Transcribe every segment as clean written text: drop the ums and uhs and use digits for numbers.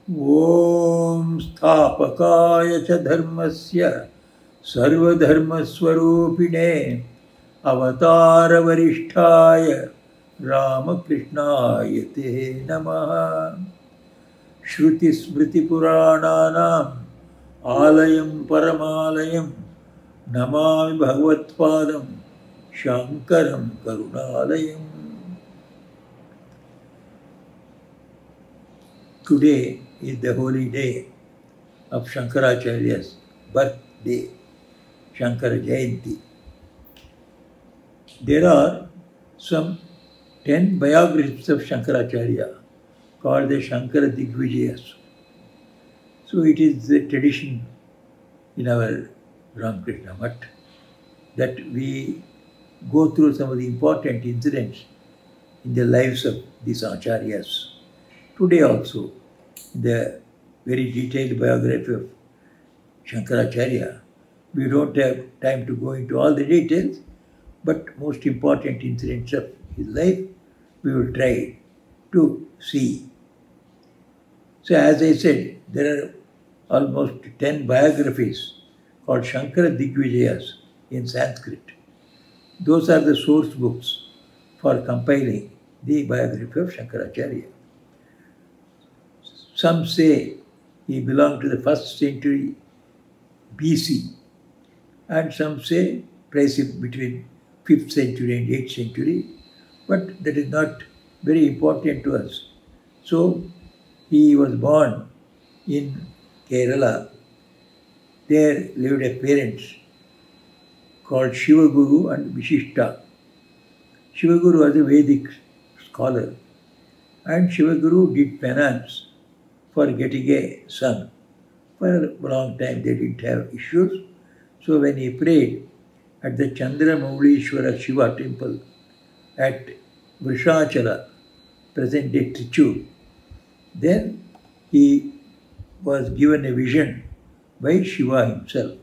ॐ स्थापकाय च धर्मस्य सर्वधर्मस्वरूपिणे अवतारवरिष्ठाय रामकृष्णाय ते नमः। श्रुतिस्मृतिपुराणानाम् आलयं परमालयं नमामि भगवत्पादं शङ्करं करुणालयम्। Today is the holy day of Shankaracharya's birthday, Shankara Jayanti. There are some 10 biographies of Shankaracharya called the Shankara Digvijayas. So it is the tradition in our Ramakrishna Math that we go through some of the important incidents in the lives of these acharyas. Today also, the very detailed biography of Shankaracharya, we don't have time to go into all the details, but most important incidents of his life, we will try to see. So as I said, there are almost 10 biographies called Shankara Digvijayas in Sanskrit. Those are the source books for compiling the biography of Shankaracharya. Some say he belonged to the 1st century BC, and some say place him between 5th century and 8th century, but that is not very important to us. So he was born in Kerala. There lived a parents called Shivaguru and Vishishta. Shivaguru was a Vedic scholar, and Shivaguru did penance for getting a son. For a long time they didn't have issues. So when he prayed at the Chandramaulishwara Shiva temple at Vrishachala, present day Trichy, then he was given a vision by Shiva himself.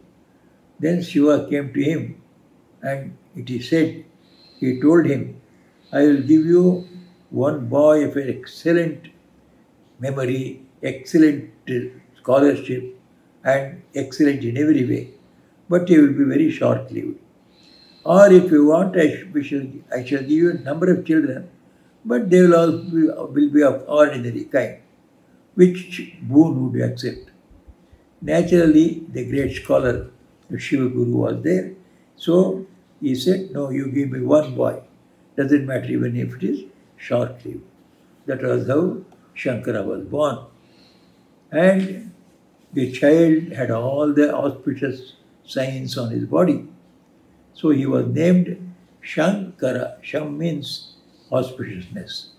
Then Shiva came to him and it is said, he told him, I will give you one boy of an excellent memory, excellent scholarship and excellent in every way, but he will be very short-lived. Or if you want, I shall give you a number of children, but they will all be of ordinary kind. Which boon would you accept? Naturally, the great scholar, the Shiva Guru, was there. So he said, no, you give me one boy. Doesn't matter even if it is short-lived. That was how Shankara was born. And the child had all the auspicious signs on his body. So he was named Shankara. Sham means auspiciousness.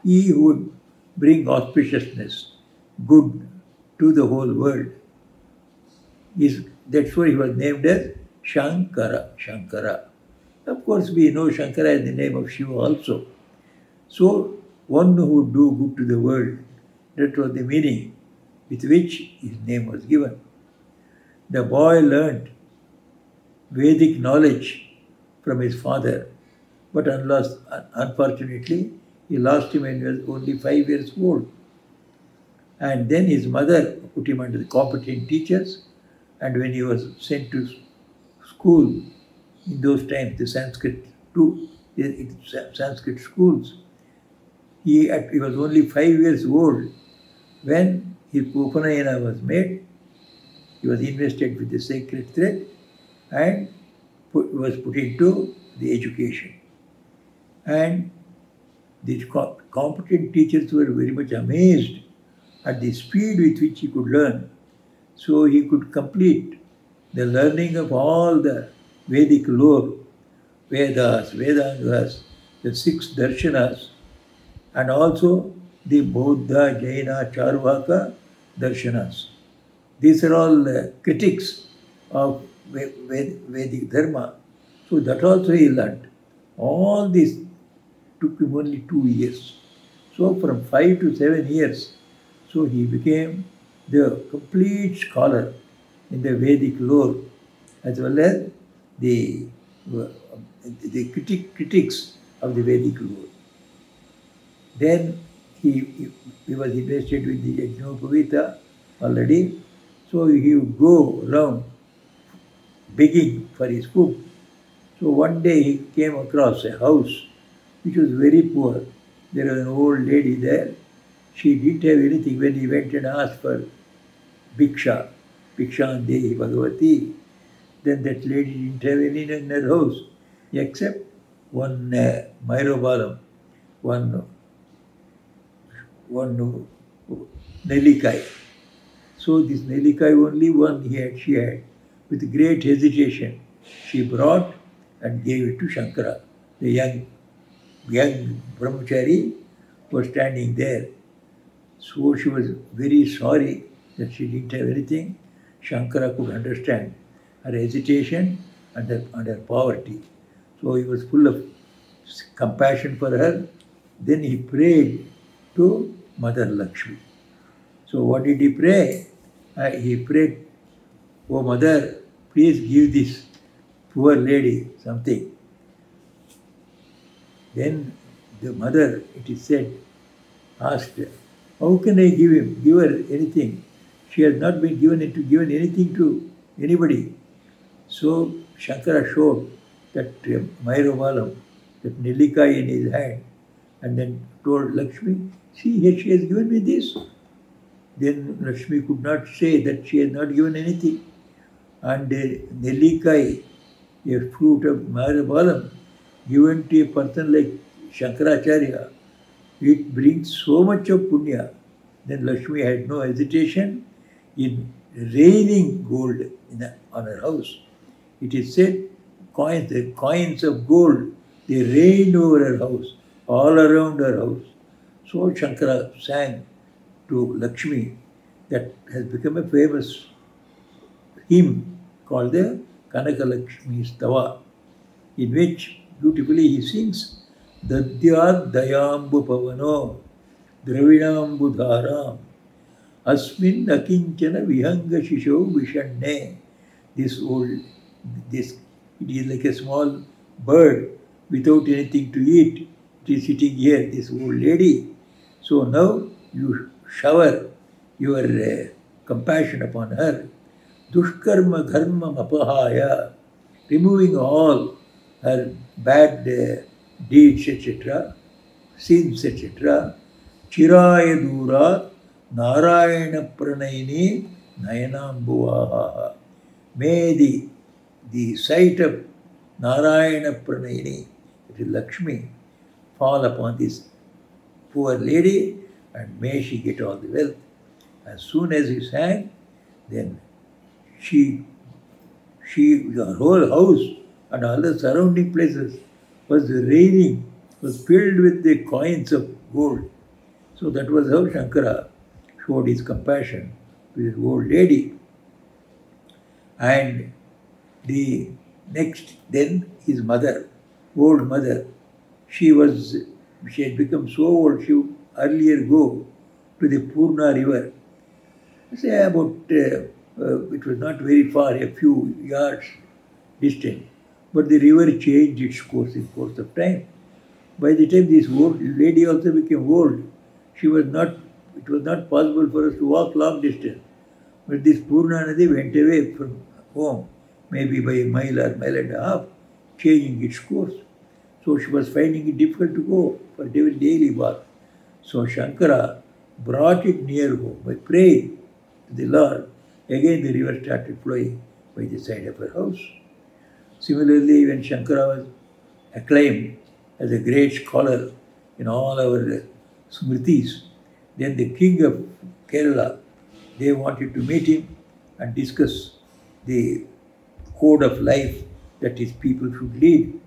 He who would bring auspiciousness, good to the whole world. That's why he was named as Shankara. Shankara. Of course, we know Shankara is the name of Shiva also. So, one who would do good to the world, that was the meaning with which his name was given. The boy learned Vedic knowledge from his father, but unfortunately, he lost him when he was only 5 years old. And then his mother put him under the competent teachers, and when he was sent to school, in those times, the Sanskrit schools, he was only 5 years old when his Upanayana was made. He was invested with the sacred thread and was put into the education. And the competent teachers were very much amazed at the speed with which he could learn. So he could complete the learning of all the Vedic lore, Vedas, Vedangas, the 6 darshanas, and also the Bauddha, Jaina, Charvaka darshanas. These are all critics of Vedic Dharma. So that also he learned. All this took him only 2 years. So from 5 to 7 years, so he became the complete scholar in the Vedic lore, as well as the critics of the Vedic lore. Then he was invested with the Yajnopavita already, so he would go around begging for his food. So one day he came across a house which was very poor. There was an old lady there. She didn't have anything. When he went and asked for Bhiksha, Bhikshan Dehi Bhagavati, then that lady didn't have any in her house except one Myrobalam, one Nelikai. So this Nelikai only one she had. With great hesitation, she brought and gave it to Shankara. The young brahmachari was standing there. So she was very sorry that she didn't have anything. Shankara could understand her hesitation and her poverty. So he was full of compassion for her. Then he prayed to Mother Lakshmi. So what did he pray? He prayed, "Oh Mother, please give this poor lady something." Then the mother, it is said, asked, "How can I give her anything? She has not been given anything to anybody." So Shankara showed that Myrovalam, that Nilikai in his hand, and then told Lakshmi, "See, here she has given me this." Then Lakshmi could not say that she has not given anything. And Nelikai, a fruit of Myrovalam, given to a person like Shankaracharya, it brings so much of punya. Then Lakshmi had no hesitation in raining gold on her house. It is said, the coins of gold, they rained over her house, all around her house. So Shankara sang to Lakshmi, that has become a famous hymn called the Kanaka Lakshmi Stava, in which beautifully he sings, "Dadyat dayambu pavano dravinambu dharam asmin akinchana vihanga shisho vishanne." It is like a small bird without anything to eat. It is sitting here, this old lady. So now you shower your compassion upon her. Dushkarma dharma mapahaya, removing all her bad deeds, etc., sins, etc. Chiraya dura narayana pranayini nayanambuvaha. May the sight of Narayana Pranayini, it is Lakshmi, fall upon this poor lady, and may she get all the wealth. As soon as he sang, then her whole house and all the surrounding places was raining, was filled with the coins of gold. So that was how Shankara showed his compassion to this old lady. And the next, then his mother, old mother, she had become so old, she would earlier go to the Purna river. Say about, it was not very far, a few yards distant, but the river changed its course in course of time. By the time this old lady also became old, it was not possible for us to walk long distance. But this Purna Nadi went away from home, maybe by a mile or mile and a half, changing its course. So she was finding it difficult to go for daily bath. So Shankara brought it near home by praying to the Lord. Again the river started flowing by the side of her house. Similarly, when Shankara was acclaimed as a great scholar in all our smritis, then the king of Kerala, they wanted to meet him and discuss the code of life that his people should lead.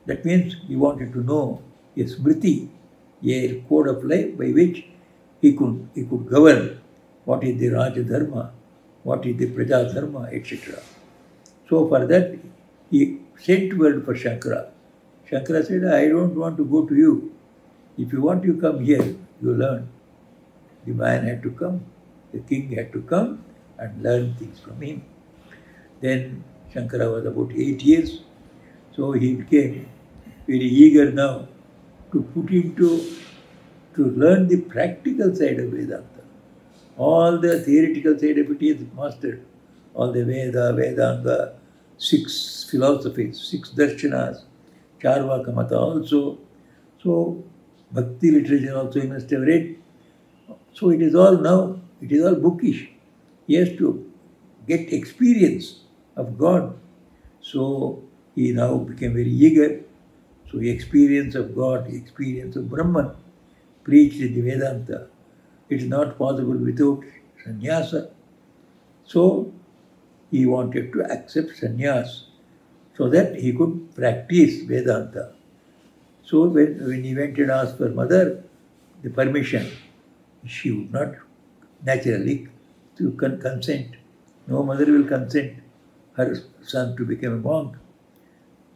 That means he wanted to know a smriti, a code of life by which he could govern what is the Raja Dharma, what is the Praja Dharma, etc. So for that, he sent word for Shankara. Shankara said, "I don't want to go to you. If you want, you come here, you learn." The man had to come, the king had to come and learn things from him. Then Shankara was about 8 years, so he became very eager now to put into to learn the practical side of Vedanta. All the theoretical side of it is mastered. All the Veda, Vedanga, 6 philosophies, 6 darshanas, Charvaka Mata also. So, Bhakti literature also he must have read. So it is all now, it is all bookish. He has to get experience of God. So he now became very eager. So experience of God, experience of Brahman, preached in the Vedanta. It is not possible without sannyasa. So he wanted to accept sannyas so that he could practice Vedanta. So when he went and asked for mother the permission, she would not naturally to consent. No mother will consent her son to become a monk.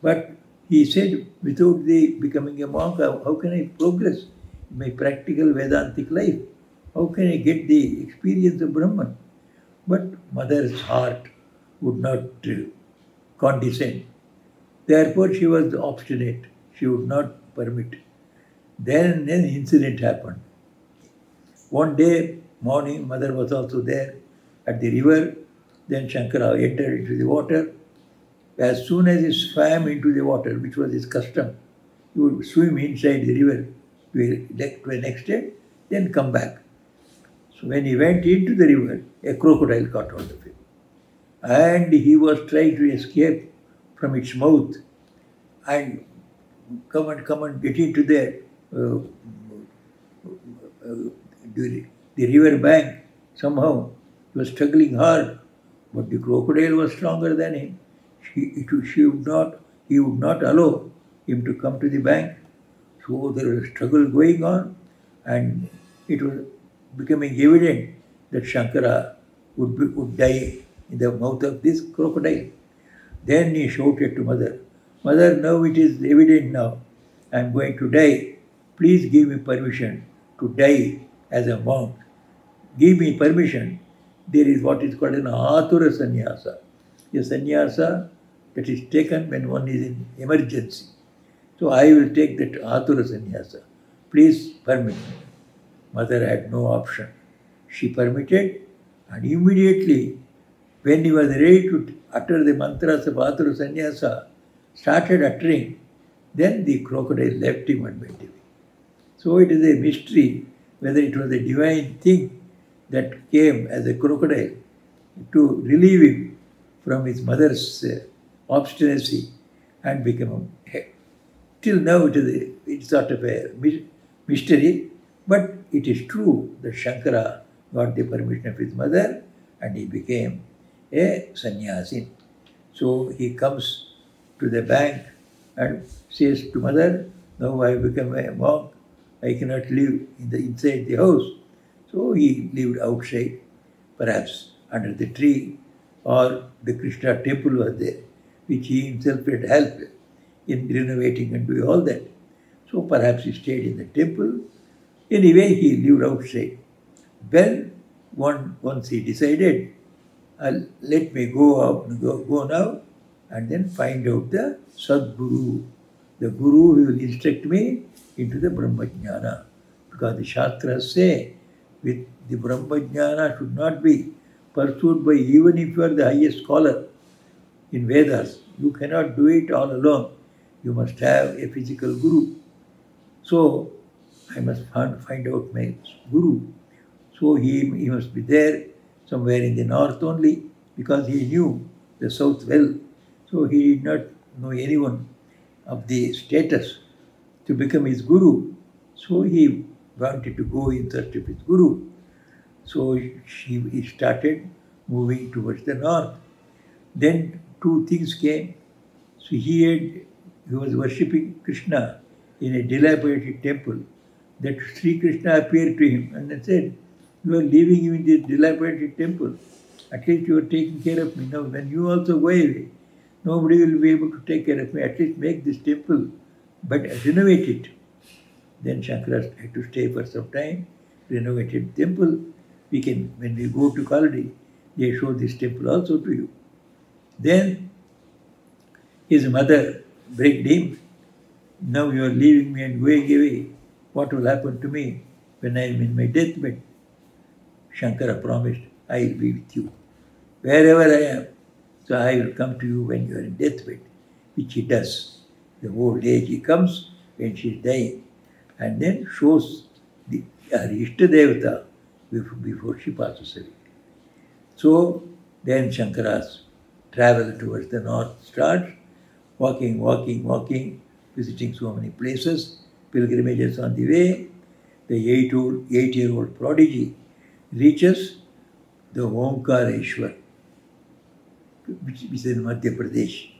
But he said, without the becoming a monk, how can I progress in my practical Vedantic life? How can I get the experience of Brahman? But mother's heart would not condescend. Therefore, she was obstinate. She would not permit. Then an incident happened. One day, morning, mother was also there at the river. Then Shankara entered into the water. As soon as he swam into the water, which was his custom, he would swim inside the river to an extent, then come back. So when he went into the river, a crocodile caught hold of him. And he was trying to escape from its mouth and come and get into the river bank. Somehow he was struggling hard, but the crocodile was stronger than him. He would not allow him to come to the bank. So there was a struggle going on, and it was becoming evident that Shankara would die in the mouth of this crocodile. Then he shouted to mother, "Mother, now it is evident now. I am going to die. Please give me permission to die as a monk. Give me permission." There is what is called an atura sannyasa. A sannyasa that is taken when one is in emergency. So I will take that atura sannyasa. Please permit me. Mother had no option. She permitted, and immediately when he was ready to utter the mantras of atura sannyasa, started uttering, then the crocodile left him and went away. So it is a mystery whether it was a divine thing that came as a crocodile to relieve him from his mother's obstinacy and become a. Till now it's sort of a mystery, but it is true that Shankara got the permission of his mother and he became a sannyasin. So he comes to the bank and says to mother, "Now I have become a monk. I cannot live inside the house." So he lived outside, perhaps under the tree, or the Krishna temple was there, which he himself had helped in renovating and doing all that. So perhaps he stayed in the temple. Anyway, he lived outside. Then once he decided, let me go now and then find out the Sadguru, the Guru who will instruct me into the Brahmajnana. Because the Shastras say, with the Brahmajnana should not be pursued by even if you are the highest scholar in Vedas. You cannot do it all alone. You must have a physical Guru. So I must find out my Guru. So he must be there somewhere in the north only, because he knew the south well. So he did not know anyone of the status to become his Guru. So he wanted to go in search of his Guru. So he started moving towards the north. Then two things came. So he was worshipping Krishna in a dilapidated temple. That Sri Krishna appeared to him and said, "You are leaving me in this dilapidated temple. At least you are taking care of me. Now when you also go away, nobody will be able to take care of me. At least make this temple, but renovate it." Then Shankara had to stay for some time, renovated the temple. When we go to Kaladi, they show this temple also to you. Then his mother begged him, "Now you are leaving me and going away. What will happen to me? when I am in my deathbed, Shankara promised, I will be with you. Wherever I am, so I will come to you when you are in deathbed, which he does. The old age he comes when she is dying, and then shows her Ishtadevata before she passes away. So then Shankara's travel towards the north starts, walking, visiting so many places, pilgrimages on the way. The 8-year-old prodigy reaches the Omkareshwar, which is in Madhya Pradesh.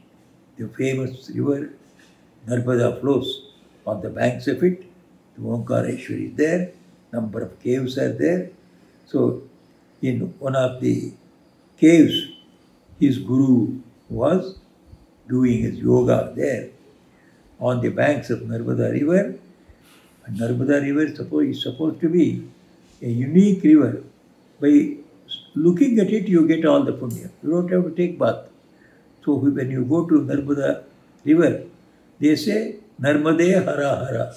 The famous river Narmada flows on the banks of it. The Omkareshwar is there. Number of caves are there. So in one of the caves, his guru was doing his yoga there on the banks of Narmada river. And Narmada river is supposed to be a unique river. By looking at it, you get all the punya. You don't have to take bath. So when you go to Narmada river, they say, Narmade Hara Hara.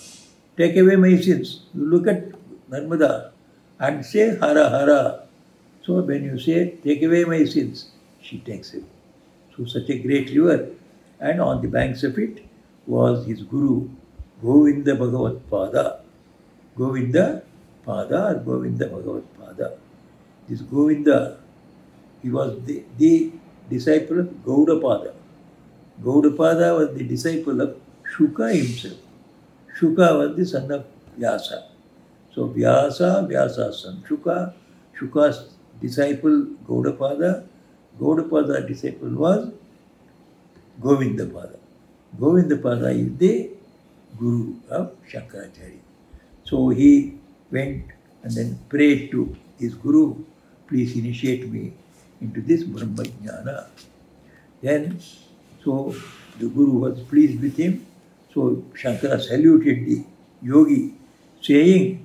Take away my sins. You look at Narmada and say Hara Hara. So when you say, take away my sins, she takes it. So such a great river. And on the banks of it was his guru, Govinda Bhagavat Pada. Govinda Pada or Govinda Bhagavat Pada. This Govinda, he was the disciple of Gaudapada. Gaudapada was the disciple of Shuka himself. Shuka was the son of Vyasa. So Vyasa's son Shuka, Shuka's disciple Gaudapada, Gaudapada's disciple was Govindapada. Govindapada is the guru of Shankaracharya. So he went and then prayed to his guru, please initiate me into this Brahma Jnana. Then, so the guru was pleased with him. So Shankara saluted the yogi, saying,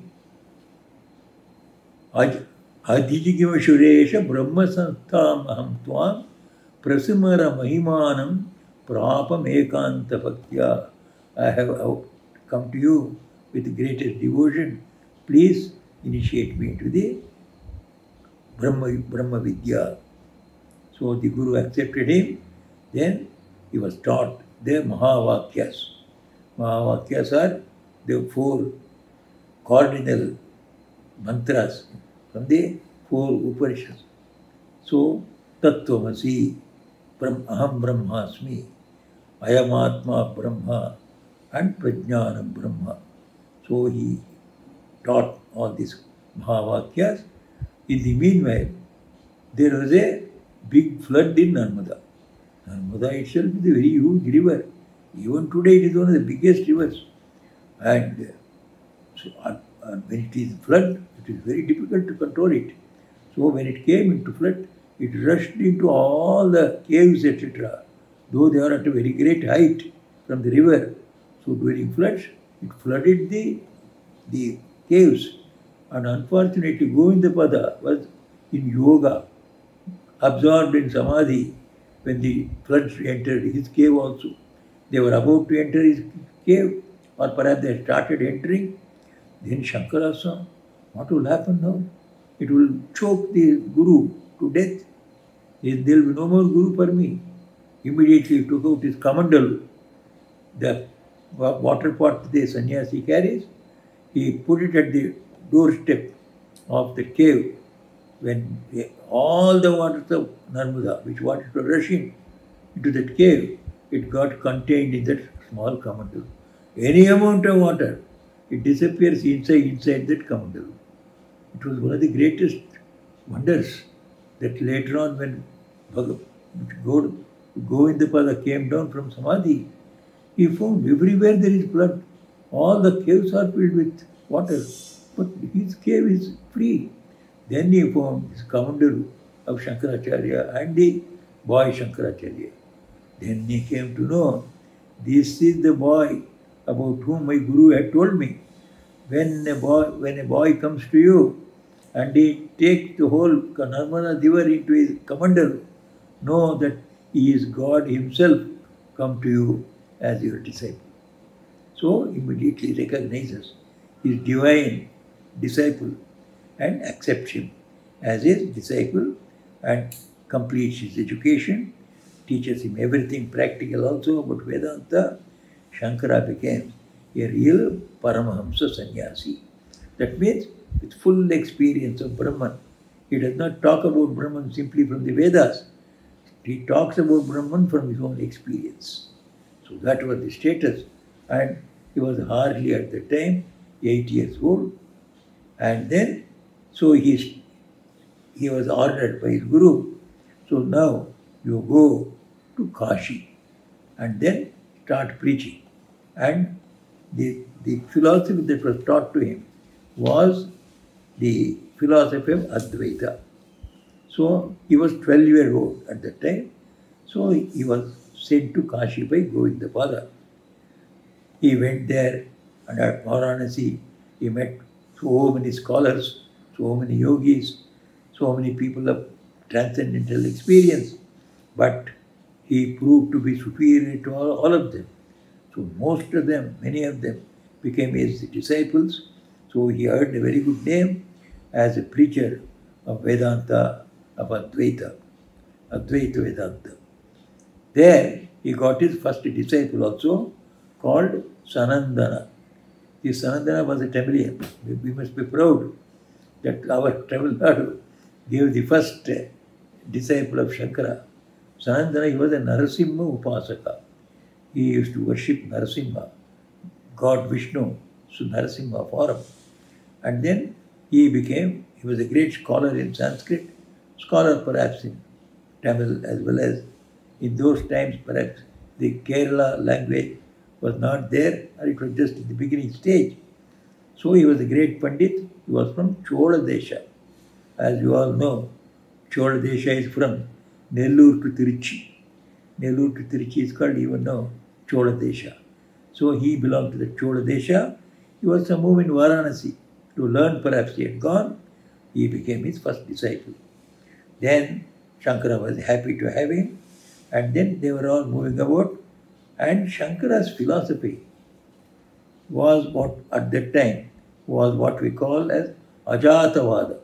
Adhijigima Shuresha Brahma Santham Aham Tvam Prasimara Mahimanam Prapam Ekanta Bhaktya. I have come to you with greatest devotion. Please initiate me into the Brahma Vidya. So the Guru accepted him. Then he was taught the Mahavakyas. Mahavakyas are the 4 cardinal mantras from the 4 Upanishads. So, Tattvamasi, Aham Brahmasmi, Ayamatma Brahma, and Prajnanam Brahma. So he taught all these Mahavakyas. In the meanwhile, there was a big flood in Narmada. Narmada itself is a very huge river. Even today it is one of the biggest rivers. And so when it is flood, it is very difficult to control it. So when it came into flood, it rushed into all the caves, etc. Though they are at a very great height from the river. So during floods, it flooded the caves. And unfortunately, Govindapada was in yoga, absorbed in samadhi, when the floods entered his cave also. They were about to enter his cave, or perhaps they started entering. Then Shankara saw, what will happen now? It will choke the Guru to death. There will be no more Guru for me. Immediately he took out his kamandalu, the water pot the sannyasi carries. He put it at the doorstep of the cave. When all the waters of Narmada, which wanted to rush into that cave, it got contained in that small kamandalu. Any amount of water, it disappears inside that kamandalu. It was one of the greatest wonders that later on when Govindapada came down from Samadhi, he found everywhere there is blood. All the caves are filled with water, but his cave is free. Then he found his kamandalu of Shankaracharya and the boy Shankaracharya. Then he came to know, this is the boy about whom my Guru had told me. When a boy comes to you and he takes the whole Narmada river into his kamandalu, know that he is God himself come to you as your disciple. So immediately recognizes his divine disciple and accepts him as his disciple and completes his education, teaches him everything practical also about Vedanta. Shankara became a real Paramahamsa sannyasi. That means with full experience of Brahman. He does not talk about Brahman simply from the Vedas. He talks about Brahman from his own experience. So that was the status. And he was hardly at the time 8 years old. And then, so he was ordered by his guru. So now you go to Kashi and then start preaching. And the philosophy that was taught to him was the philosophy of Advaita. So he was 12 years old at that time. So he was sent to Kashi by Govindapada. He went there, and at Varanasi he met so many scholars, so many yogis, so many people of transcendental experience. But he proved to be superior to all of them. So most of them, many of them, became his disciples. So he earned a very good name as a preacher of Vedanta, of Advaita Vedanta. There he got his first disciple also, called Sanandana. This Sanandana was a Tamilian. We must be proud that our Tamil Nadu gave the first disciple of Shankara. Sanandana, he was a Narasimha Upasaka. He used to worship Narasimha, God Vishnu, so Narasimha form. And then he was a great scholar in Sanskrit, scholar perhaps in Tamil as well as in those times perhaps the Kerala language was not there, or it was just in the beginning stage. So he was a great Pandit. He was from Chola Desha. As you all know, Chola Desha is from Nellore to Tiruchi. Nellore to Tiruchi is called even now Chola Desha. So he belonged to the Chola Desha. He was to move in Varanasi to learn. Perhaps he had gone. He became his first disciple. Then Shankara was happy to have him. And then they were all moving about. And Shankara's philosophy was what at that time was what we call as Ajatavada.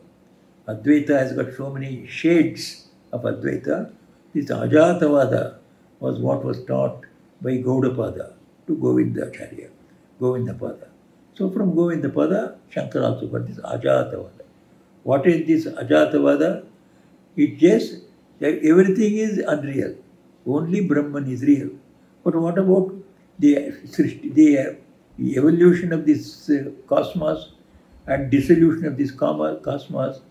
Advaita has got so many shades of Advaita. This Ajatavada was what was taught by Gaudapada to Govindapada. So from Govindapada, Shankara also got this Ajatavada. What is this Ajatavada? It just that everything is unreal. Only Brahman is real. But what about the evolution of this cosmos and dissolution of this cosmos?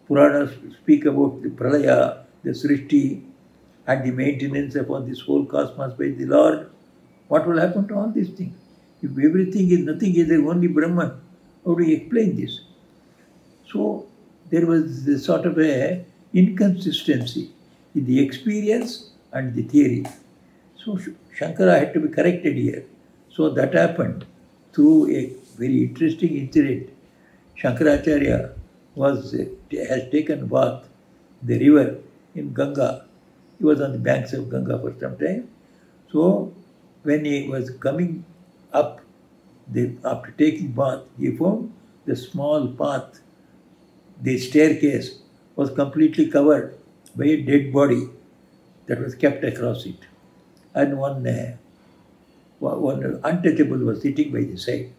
Puranas speak about the Pralaya, the Srishti, and the maintenance upon this whole cosmos by the Lord. What will happen to all these things? If everything is nothing, is there only Brahman? How do you explain this? So there was this sort of a inconsistency in the experience and the theory. So Shankara had to be corrected here. So that happened through a very interesting incident. Shankaracharya has taken bath the river in Ganga. He was on the banks of Ganga for some time. So when he was coming up, after taking bath, he found the small path, the staircase was completely covered by a dead body that was kept across it. And one untouchable was sitting by the side.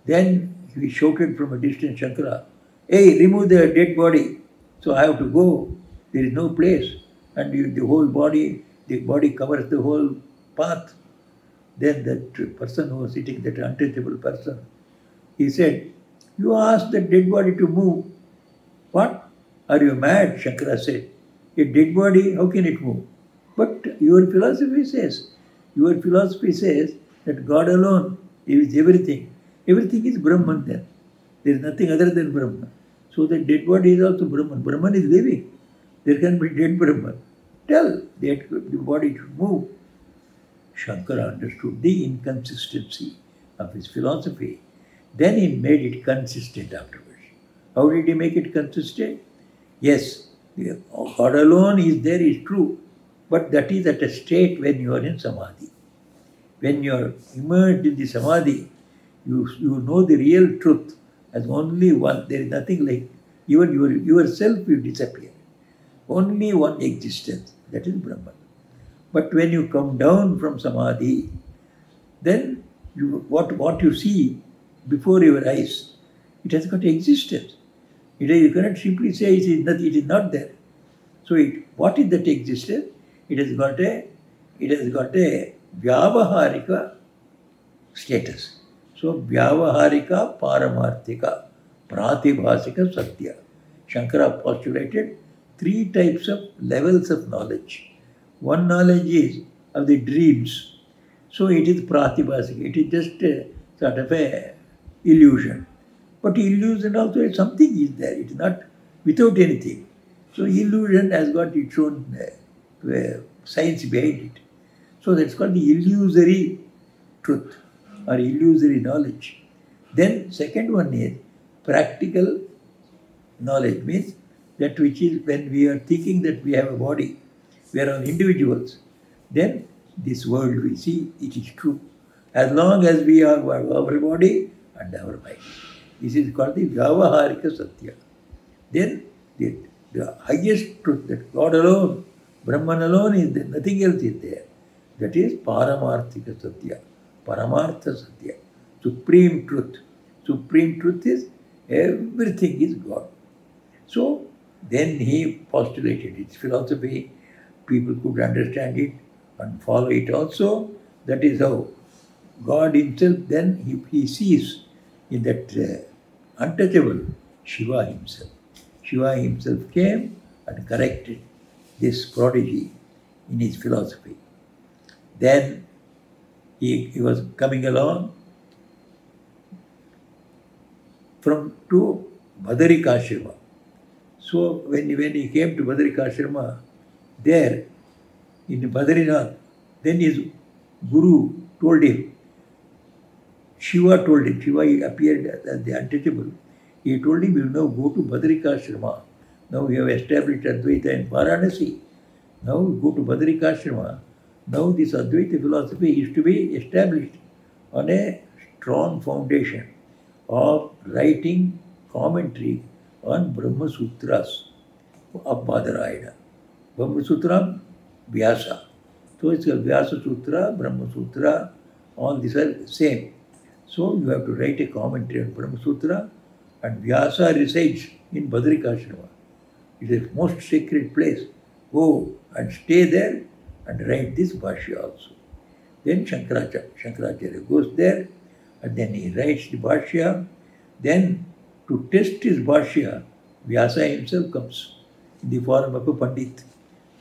Then he shouted from a distance, Shankara, "Hey, remove the dead body. So I have to go. There is no place." And the whole body, the body covers the whole path. Then that person who was sitting, that untouchable person, he said, "You asked the dead body to move. What? Are you mad?" Shankara said. "A dead body, how can it move?" But your philosophy says that God alone is everything. Everything is Brahman then. There is nothing other than Brahman. So the dead body is also Brahman. Brahman is living. There can be dead Brahman. Tell that the body should move. Shankara understood the inconsistency of his philosophy. Then he made it consistent afterwards. How did he make it consistent? Yes, God alone is there is true. But that is at a state when you are in Samadhi. When you are immersed in the Samadhi, you know the real truth as only one. There is nothing like even yourself will disappear. Only one existence, that is Brahman. But when you come down from Samadhi, then what you see before your eyes, it has got existence. You cannot simply say it is not there. So what is that existence? It has got a Vyavaharika status. So Vyavaharika, Paramarthika, Pratibhasika, Satya. Shankara postulated 3 types of levels of knowledge. One knowledge is of the dreams. So it is Pratibhasika. It is just a sort of a illusion. But illusion also something is there. It is not without anything. So illusion has got its own science behind it. So that's called the illusory truth or illusory knowledge. Then second one is practical knowledge, means that which is when we are thinking that we have a body, we are all individuals, then this world we see, it is true. As long as we have our body and our mind. This is called the Vyavaharika Satya. Then the highest truth, that God alone, Brahman alone is there, nothing else is there. That is Paramarthika Satya, Paramartha Satya, supreme truth. Supreme truth is everything is God. So then he postulated its philosophy, people could understand it and follow it also. That is how God himself then he sees in that untouchable Shiva himself. Shiva himself came and corrected this prodigy in his philosophy. Then he was coming along to Badarikashrama. So when he came to Badarikashrama, there in Badrinath, then his guru told him, Shiva told him, Shiva appeared as the untouchable. He told him, you now go to Badarikashrama. Now we have established Advaita in Varanasi. Now go to Badarikashrama. Now this Advaita philosophy is to be established on a strong foundation of writing commentary on Brahma Sutras of Badarayana. Brahma Sutra, Vyasa. So it's a Vyasa Sutra, Brahma Sutra, all these are same. So you have to write a commentary on Brahma Sutra, and Vyasa resides in Badarikashrama. It is a most sacred place. Go and stay there and write this Bhashya also. Then Shankaracharya goes there and then he writes the Bhashya. Then to test his Bhashya, Vyasa himself comes in the form of a Pandit.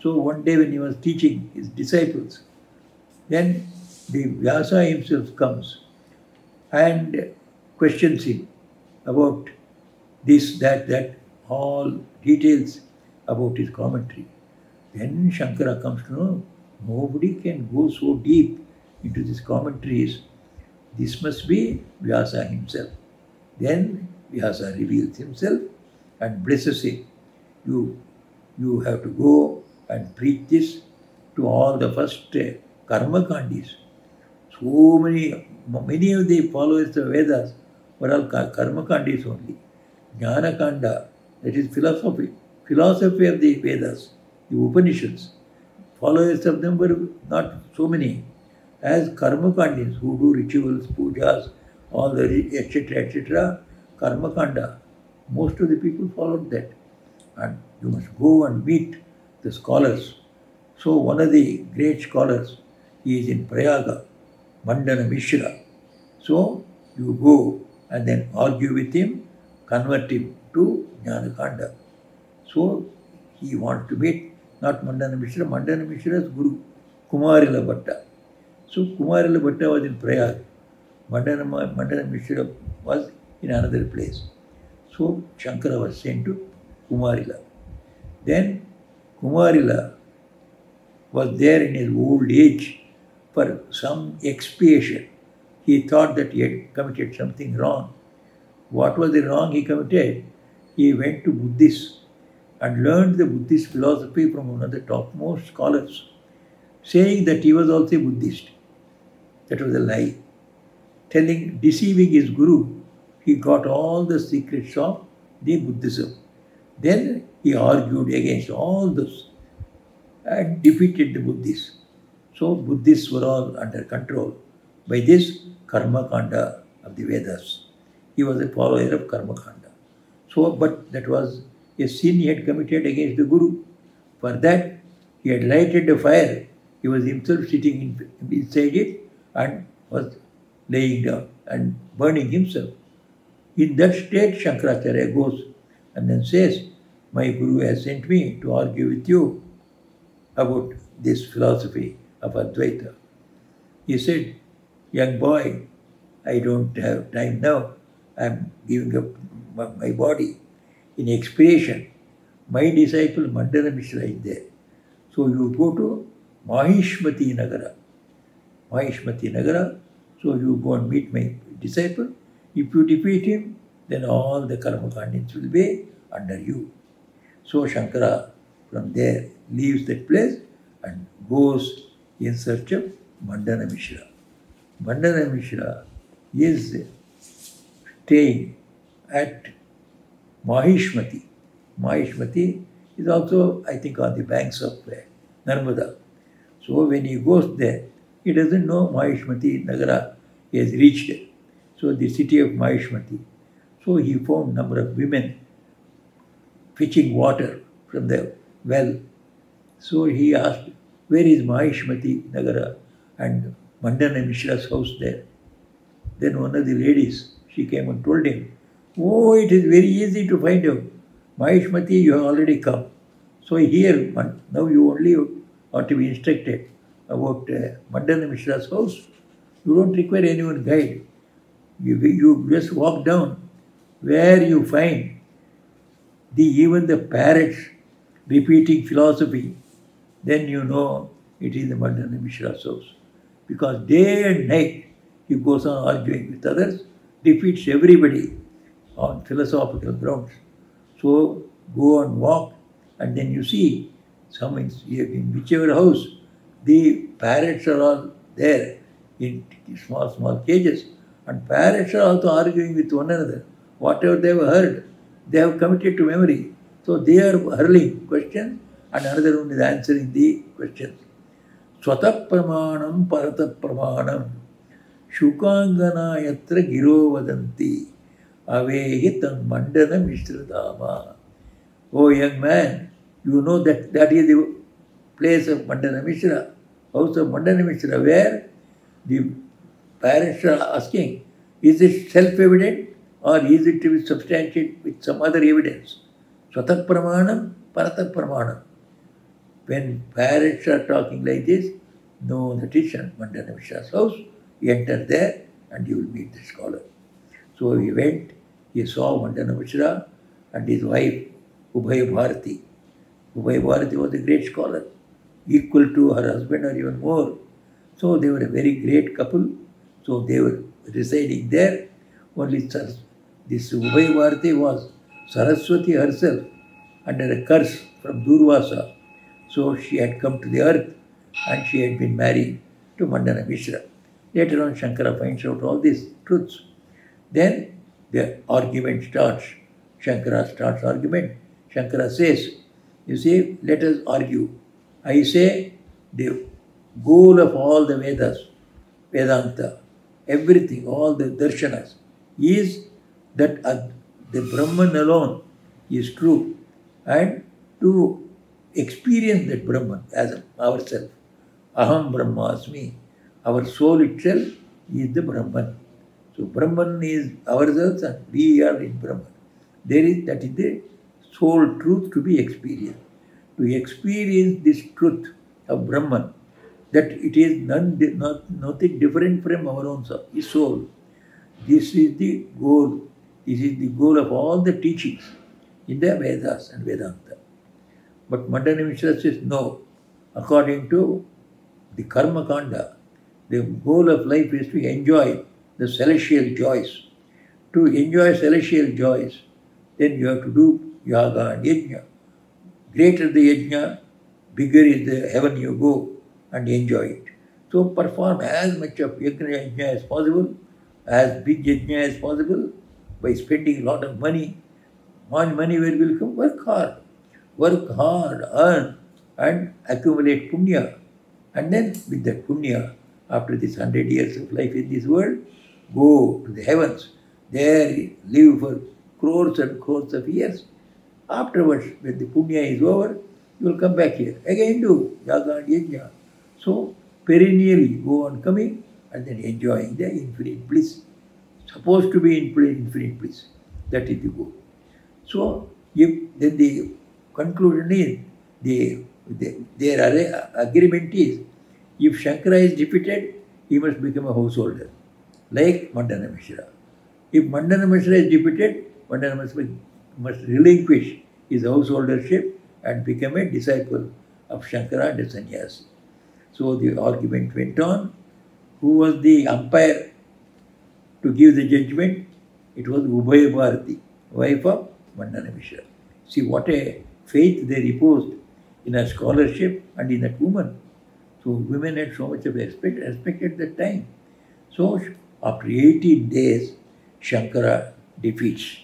So one day when he was teaching his disciples, then the Vyasa himself comes and questions him about this, that, all details about his commentary. Then Shankara comes to know, nobody can go so deep into these commentaries. This must be Vyasa himself. Then Vyasa reveals himself and blesses him. You have to go and preach this to all the first karma kandis. So many of the followers of Vedas were all karma kandis only. Jnana kanda, that is philosophy of the Vedas, the Upanishads. Followers of them were not so many as karma kandis who do rituals, pujas, all the etc. Karma kanda. Most of the people followed that. And you must go and meet the scholars. So one of the great scholars, he is in Prayaga, Mandana Mishra. So you go and then argue with him, convert him to Jnanakanda. So he wants to meet not Mandana Mishra's guru, Kumarila Bhatta. So Kumarila Bhatta was in Prayag. Mandana Mishra was in another place. So Shankara was sent to Kumarila. Then Kumarila was there in his old age for some expiation. He thought that he had committed something wrong. What was the wrong he committed? He went to Buddhists and learned the Buddhist philosophy from one of the topmost scholars, saying that he was also a Buddhist. That was a lie. Deceiving his guru, he got all the secrets of the Buddhism. Then he argued against all those and defeated the Buddhists. So Buddhists were all under control by this Karma Kanda of the Vedas. He was a follower of Karma Kanda. So, but that was a sin he had committed against the Guru. For that, he had lighted a fire. He was himself sitting inside it and was laying down and burning himself. In that state, Shankaracharya goes and then says, my Guru has sent me to argue with you about this philosophy of Advaita. He said, young boy, I don't have time now. I am giving up my body. In expiation, my disciple Mandana Mishra is there. So you go to Mahishmati Nagara. Mahishmati Nagara. So you go and meet my disciple. If you defeat him, then all the karma kandins will be under you. So Shankara from there leaves that place and goes in search of Mandana Mishra. Mandana Mishra is staying at Mahishmati. Mahishmati is also, I think, on the banks of Narmada. So when he goes there, he doesn't know Mahishmati Nagara. He has reached it. So the city of Mahishmati. So he found a number of women fetching water from the well. So he asked, where is Mahishmati Nagara and Mandana Mishra's house there? Then one of the ladies, she came and told him, oh, it is very easy to find out. Mahishmati, you have already come. So here, now you only ought to be instructed about Mandana Mishra's house. You don't require anyone guide. You just walk down where you find even the parrots repeating philosophy, then you know it is the Mandana Mishra's house. Because day and night he goes on arguing with others, defeats everybody on philosophical grounds. So go and walk, and then you see in whichever house the parrots are all there in small cages, and parrots are also arguing with one another. Whatever they have heard, they have committed to memory. So they are hurling questions, and another one is answering the questions. Swata pramanam parata pramanam shukangana yatra giro vadanti avehitam mandana mishradama. Oh young man, you know that is the place of Mandana Mishra, house of Mandana Mishra, where the parents are asking, is it self-evident or is it to be substantiated with some other evidence? Swatak pramanam, parata pramanam. When parents are talking like this, no, that is Mandana Mishra's house. You enter there and you will meet the scholar. So he went, he saw Mandana Mishra and his wife, Ubhay Bharati. Ubhay Bharati was a great scholar, equal to her husband or even more. So they were a very great couple. So they were residing there. Only this Ubhay Bharati was Saraswati herself under a curse from Durvasa. So she had come to the earth and she had been married to Mandana Mishra. Later on, Shankara finds out all these truths. Then the argument starts. Shankara starts argument. Shankara says, you see, let us argue. I say the goal of all the Vedas, Vedanta, everything, all the darshanas, is that the Brahman alone is true, and to experience that Brahman as ourselves. Aham Brahmasmi. Our soul itself is the Brahman. So Brahman is ourselves and we are in Brahman. That is the soul truth to be experienced. To experience this truth of Brahman, that it is nothing different from our own soul. This is the goal. This is the goal of all the teachings in the Vedas and Vedanta. But Mandana Mishra says no. According to the Karma Kanda, the goal of life is to enjoy the celestial joys. To enjoy celestial joys, then you have to do yaga and yajna. Greater the yajna, bigger is the heaven you go and enjoy it. So perform as much of yajna as possible, as big yajna as possible, by spending a lot of money. Money where will come? Work hard, earn and accumulate punya. And then with that punya, after this 100 years of life in this world, go to the heavens. There live for crores and crores of years. Afterwards, when the punya is over, you will come back here. Again do yaga and yajna. So perennially go on coming and then enjoying the infinite bliss. Supposed to be infinite bliss. That is the goal. So then the conclusion is, their agreement is, if Shankara is defeated, he must become a householder, like Mandana Mishra. If Mandana Mishra is defeated, Mandana Mishra must relinquish his householdership and become a disciple of Shankara and a sannyasi. So the argument went on. Who was the umpire to give the judgment? It was Ubhaya Bharati, wife of Mandana Mishra. See what a faith they reposed in her scholarship and in that woman. So women had so much of respect at that time. So after 18 days, Shankara defeats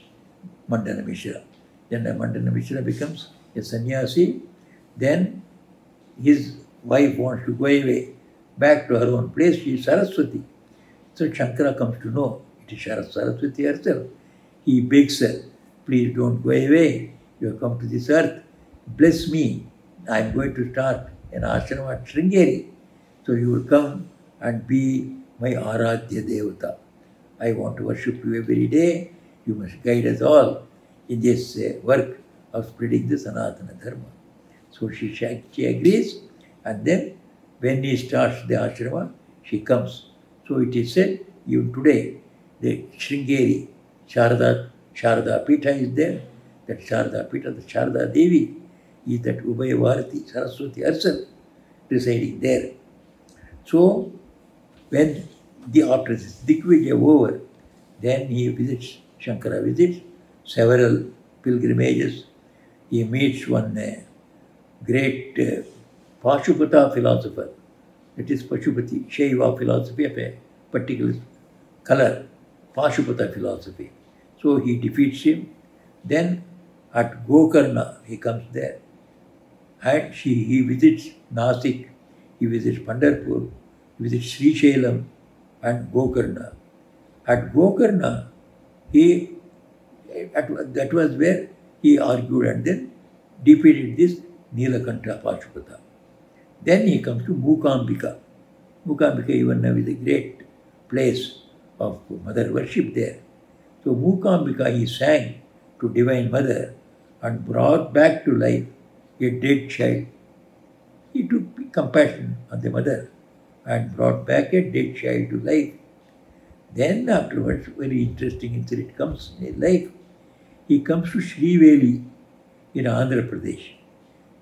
Mandana Mishra. Then Mandana Mishra becomes a sannyasi. Then his wife wants to go away back to her own place. She is Saraswati. So Shankara comes to know it is Saraswati herself. He begs her, please don't go away. You have come to this earth. Bless me. I am going to start an ashrama at Sringeri. So you will come and be my Aradhya Devata. I want to worship you every day. You must guide us all in this work of spreading the Sanatana Dharma. So she agrees, and then when he starts the ashrama, she comes. So it is said, even today, the Sringeri, Sharada Pitha is there. That Sharada Pitha, the Sharada Devi, is that Ubhaya Bharati, Saraswati herself, residing there. So, when after this Dikvijaya over, then he visits, Shankara visits several pilgrimages. He meets one great Pashupata philosopher, that is Pashupati, Shaiva philosophy of a particular color, Pashupata philosophy. So he defeats him. Then at Gokarna, he comes there. And he visits Nasik, he visits Pandharpur, he visits Sri Shailam and Gokarna. At Gokarna, that was where he argued and then defeated this Nilakanta Pashupata. Then he comes to Mukambika. Mukambika even now is a great place of mother worship there. So Mukambika, he sang to Divine Mother and brought back to life a dead child. He took compassion on the mother and brought back a dead child to life. Then afterwards, very interesting incident comes in his life. He comes to Sriveli in Andhra Pradesh.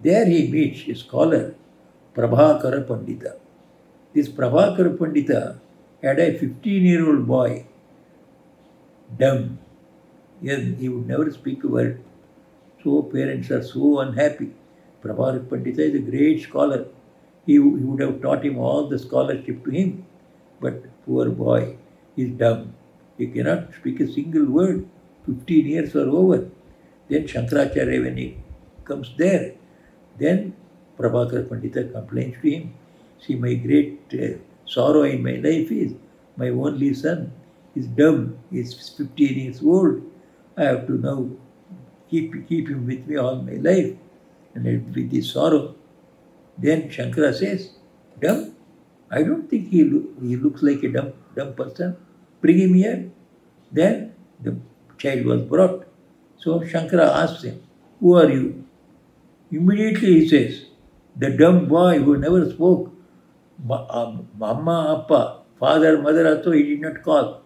There he meets a scholar, Prabhakara Pandita. This Prabhakara Pandita had a 15-year-old boy, dumb. He would never speak a word. So parents are so unhappy. Prabhakara Pandita is a great scholar. He would have taught him all the scholarship to him. But poor boy is dumb. He cannot speak a single word. 15 years are over. Then Shankaracharya, when he comes there, then Prabhakara Pandita complains to him. See, my great sorrow in my life is my only son is dumb. He is 15 years old. I have to now keep him with me all my life. And with this sorrow, then Shankara says, dumb? I don't think he looks like a dumb person. Bring him here. Then the child was brought. So Shankara asks him, who are you? Immediately he says, the dumb boy who never spoke. Mama, Appa, father, mother also he did not call.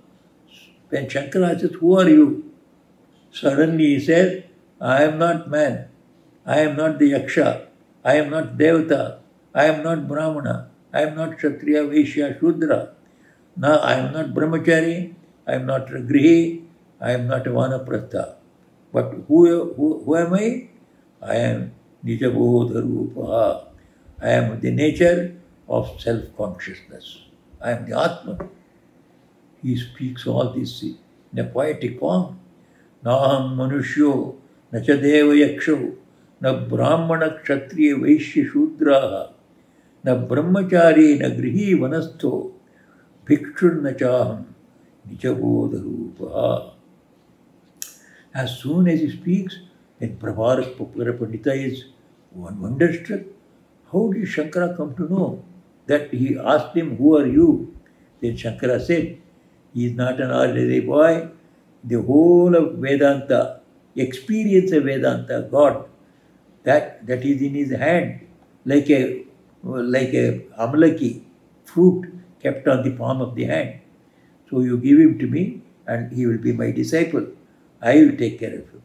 When Shankara says, who are you? Suddenly he says, I am not man. I am not the Yaksha. I am not Devata. I am not Brahmana. I am not Kshatriya, Vaishya, Shudra. Now I am not Brahmachari. I am not Grihi. I am not a Vanaprastha. But who am I? I am Nijabodha Rupaha. I am the nature of self-consciousness. I am the Atman. He speaks all this in a poetic form. Naham manushyo, na cha deva yaksho, na brahmana kshatriya vaishya shudraha, na brahmachari na grihi vanastho, bhikshur na chaham, nichabodha rupa. As soon as he speaks, then Prabhara Pandita is wonderstruck. How did Shankara come to know? That he asked him, who are you? Then Shankara said, he is not an ordinary boy. The whole of Vedanta, experience of Vedanta, God, that is in his hand, like a amalaki, fruit kept on the palm of the hand. So you give him to me and he will be my disciple. I will take care of him.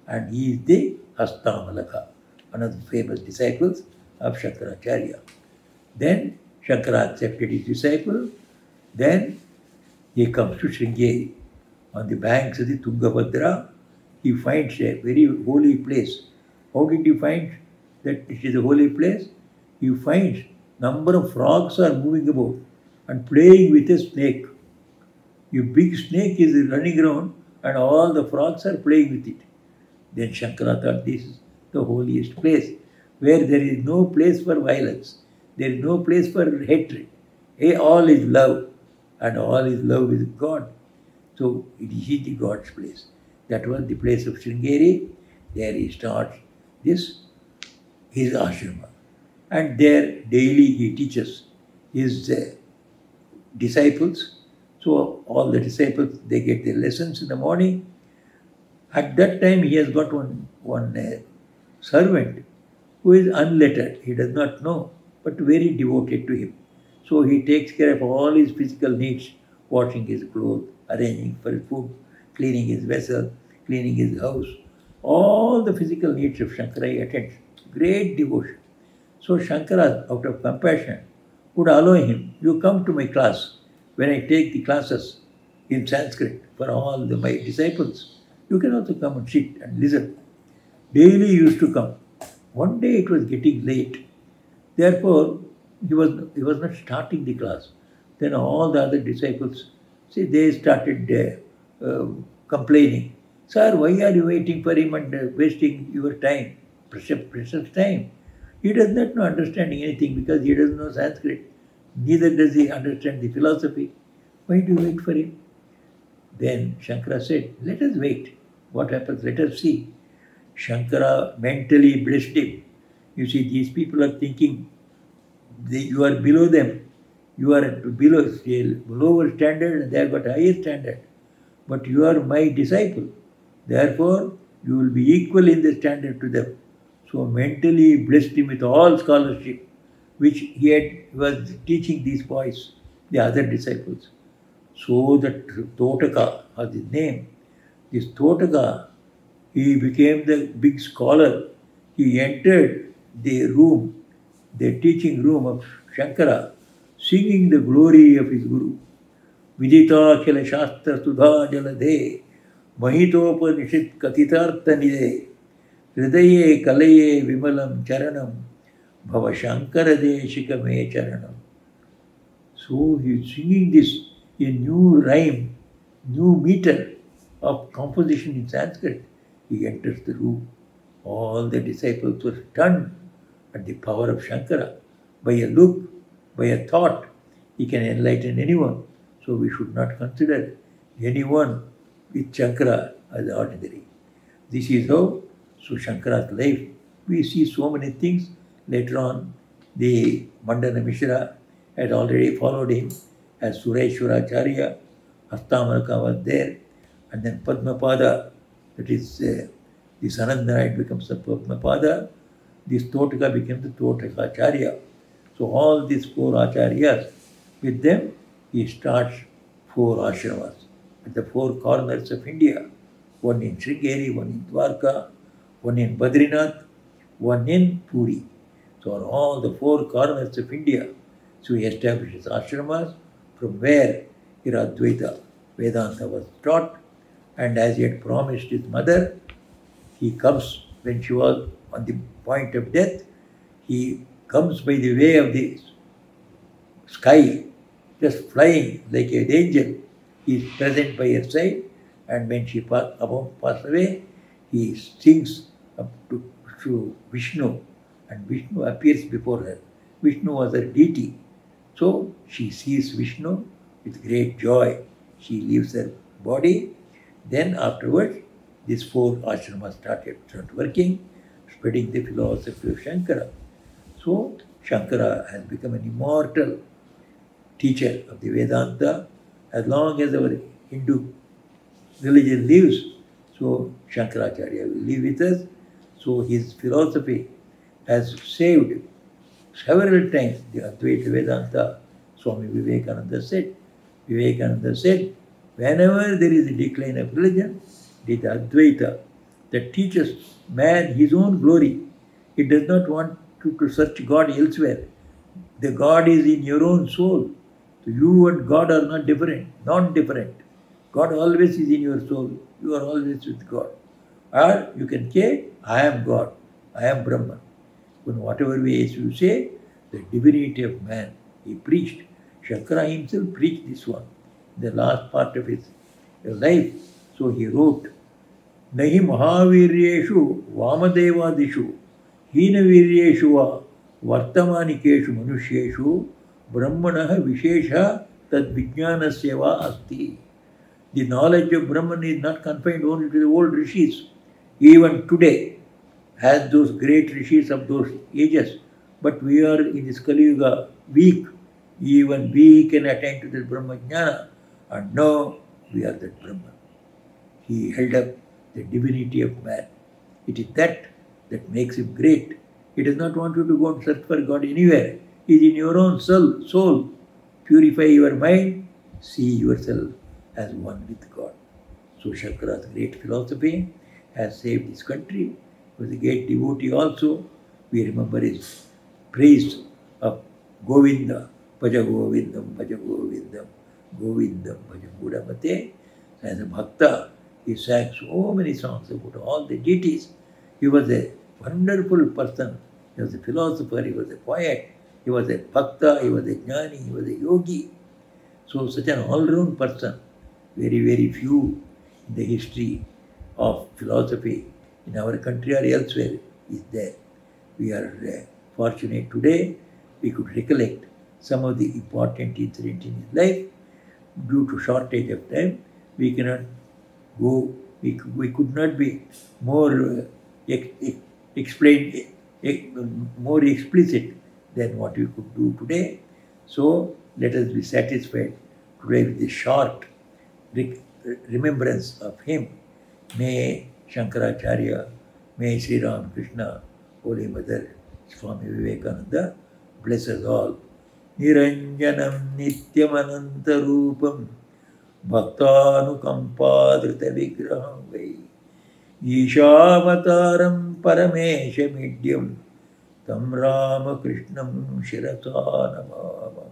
And he is the Hastamalaka, one of the famous disciples of Shankaracharya. Then Shankara accepted his disciple. Then he comes to Sringeri. On the banks of the Tungabhadra, he finds a very holy place. How did he find that it is a holy place? He finds number of frogs are moving about and playing with a snake. A big snake is running around and all the frogs are playing with it. Then Shankara thought this is the holiest place, where there is no place for violence, there is no place for hatred. All is love, and all is love with God. So it is the God's place. That was the place of Sringeri. There he starts his ashrama. And there daily he teaches his disciples. So all the disciples, they get their lessons in the morning. At that time he has got one servant who is unlettered. He does not know, but very devoted to him. So he takes care of all his physical needs, washing his clothes, arranging for his food, cleaning his vessel, cleaning his house. All the physical needs of Shankara he attends. Great devotion. So Shankara, out of compassion, would allow him, you come to my class. When I take the classes in Sanskrit for all my disciples, you can also come and sit and listen. Daily he used to come. One day it was getting late. Therefore, he was not starting the class. Then all the other disciples, they started complaining. Sir, why are you waiting for him and wasting your time, precious time? He does not know understanding anything because he doesn't know Sanskrit. Neither does he understand the philosophy. Why do you wait for him? Then Shankara said, let us wait. What happens? Let us see. Shankara mentally blessed him. You see, these people are thinking you are below them. You are below lower standard and they have got higher standard. But you are my disciple. Therefore, you will be equal in the standard to them. So mentally blessed him with all scholarship, which he was teaching these boys, the other disciples. So that Totaka was his name. This Totaka, he became the big scholar. He entered the room, the teaching room of Shankara, singing the glory of his Guru. Vidita Khila Shastra Sudha Jalade, Mahitopanishit Katitartha Nide, Hridaye Kalaye Vimalam Charanam, Bhava Shankara Deshika Me Charanam. So he is singing this, a new rhyme, new meter of composition in Sanskrit. He enters the room. All the disciples were stunned at the power of Shankara. By a look, by a thought, he can enlighten anyone. So we should not consider anyone with Shankara as ordinary. This is how, so Shankara's life, we see so many things. Later on, the Mandana Mishra had already followed him as Sureshwaracharya. Hastamalaka was there. And then Padmapada, that is the Sanandana, becomes the Padmapada. This Totaka becomes the Totakacharya. So all these four acharyas, with them he starts 4 ashramas at the 4 corners of India. One in Sringeri, one in Dwarka, one in Badrinath, one in Puri. So on all the 4 corners of India, so he establishes ashramas from where Advaita Vedanta was taught. And as he had promised his mother, he comes when she was on the point of death. He comes by the way of the sky, just flying like an angel. He is present by her side And when she passed away, he sings up to Vishnu, and Vishnu appears before her. Vishnu was her deity. So she sees Vishnu with great joy. She leaves her body. Then afterwards, these four ashramas started working, spreading the philosophy of Shankara. So Shankara has become an immortal teacher of the Vedanta. As long as our Hindu religion lives, so Shankaracharya will live with us. So his philosophy has saved several times the Advaita Vedanta. Swami Vivekananda said, whenever there is a decline of religion, it is Advaita that teaches man his own glory. It does not want to search God elsewhere. The God is in your own soul. So you and God are not different, non-different. God always is in your soul. You are always with God. Or you can say, I am God. I am Brahman. In whatever ways you say, the divinity of man, he preached. Shankara himself preached this one, the last part of his life. So he wrote, Nahi Mahaviryeshu Vamadevadishu Hina Viryeshu va Vartamanikeshu Manusheshu Brahmanaha Vishesha Tad Vijnanasya va Asti. The knowledge of Brahman is not confined only to the old rishis. Even today, as those great rishis of those ages, but we are in this Kali Yuga weak. Even we can attain to the Brahma Jnana and know we are that Brahman. He held up the divinity of man. It is that makes him great. He does not want you to go and search for God anywhere. He is in your own soul. Purify your mind, see yourself as one with God. So Shankara's great philosophy has saved this country. He was a great devotee also. We remember his praise of Govinda, Bhaja Govindam, Bhaja Govindam, Govindam, Bhaja Gudamate. As a bhakta, he sang so many songs about all the deities. He was a wonderful person. He was a philosopher, he was a poet, he was a bhakta, he was a jnani, he was a yogi. So such an all-round person, very, very few in the history of philosophy in our country or elsewhere is there. We are fortunate today, we could recollect some of the important incidents in his life. Due to shortage of time, we cannot go, we could not be more more explicit than what we could do today. So let us be satisfied today with the short remembrance of him. May Shankaracharya, may Sri Ramakrishna, Holy Mother, Swami Vivekananda bless us all. Niranjanam Nityamanantarupam Bhaktanukampadrita Vigraham Vai Ishavataram Paramesha Midyam Tam Ramakrishnam Shirasa Namama.